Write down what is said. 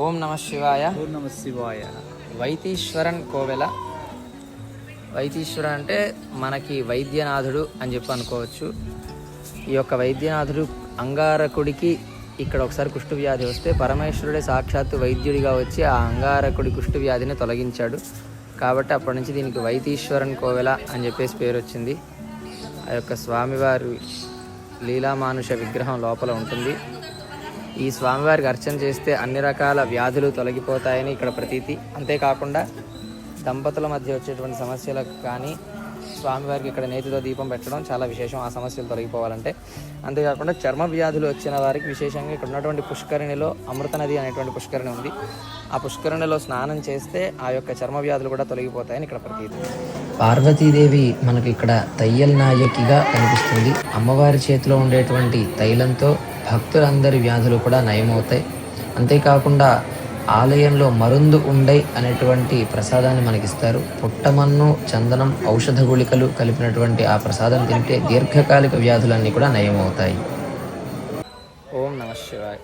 ఓం నమ శివాయ. ఓం నమ శివాయ. వైతీశ్వరన్ కోవెల. వైతీశ్వరన్ అంటే మనకి వైద్యనాథుడు అని చెప్పి అనుకోవచ్చు. ఈ యొక్క వైద్యనాథుడు అంగారకుడికి ఇక్కడ ఒకసారి కుష్టు వ్యాధి వస్తే పరమేశ్వరుడే సాక్షాత్తు వైద్యుడిగా వచ్చి ఆ అంగారకుడి కుష్టు వ్యాధిని తొలగించాడు. కాబట్టి అప్పటి నుంచి దీనికి వైతీశ్వరన్ కోవెల అని చెప్పేసి పేరు వచ్చింది. ఆ యొక్క స్వామివారి లీలామానుష విగ్రహం లోపల ఉంటుంది. ఈ స్వామివారికి అర్చన చేస్తే అన్ని రకాల వ్యాధులు తొలగిపోతాయని ఇక్కడ ప్రతీతి. అంతేకాకుండా దంపతుల మధ్య వచ్చేటువంటి సమస్యలకు కానీ స్వామివారికి ఇక్కడ నేతితో దీపం పెట్టడం చాలా విశేషం, ఆ సమస్యలు తొలగిపోవాలంటే. అంతేకాకుండా చర్మ వ్యాధులు వచ్చిన వారికి విశేషంగా ఇక్కడ ఉన్నటువంటి పుష్కరిణిలో అమృత నది అనేటువంటి పుష్కరిణి ఉంది. ఆ పుష్కరిణిలో స్నానం చేస్తే ఆ యొక్క చర్మ వ్యాధులు కూడా తొలగిపోతాయని ఇక్కడ ప్రతీతి. పార్వతీదేవి మనకి ఇక్కడ తయ్యల్ నాయకిగా కనిపిస్తుంది. అమ్మవారి చేతిలో ఉండేటువంటి తైలంతో భక్తులందరి వ్యాధులు కూడా నయమవుతాయి. అంతేకాకుండా ఆలయంలో మరుందు ఉండై అనేటువంటి ప్రసాదాన్ని మనకిస్తారు. పుట్టమన్ను, చందనం, ఔషధ గుళికలు కలిపినటువంటి ఆ ప్రసాదం తింటే దీర్ఘకాలిక వ్యాధులన్నీ కూడా నయమవుతాయి. ఓం నమ శివాయ.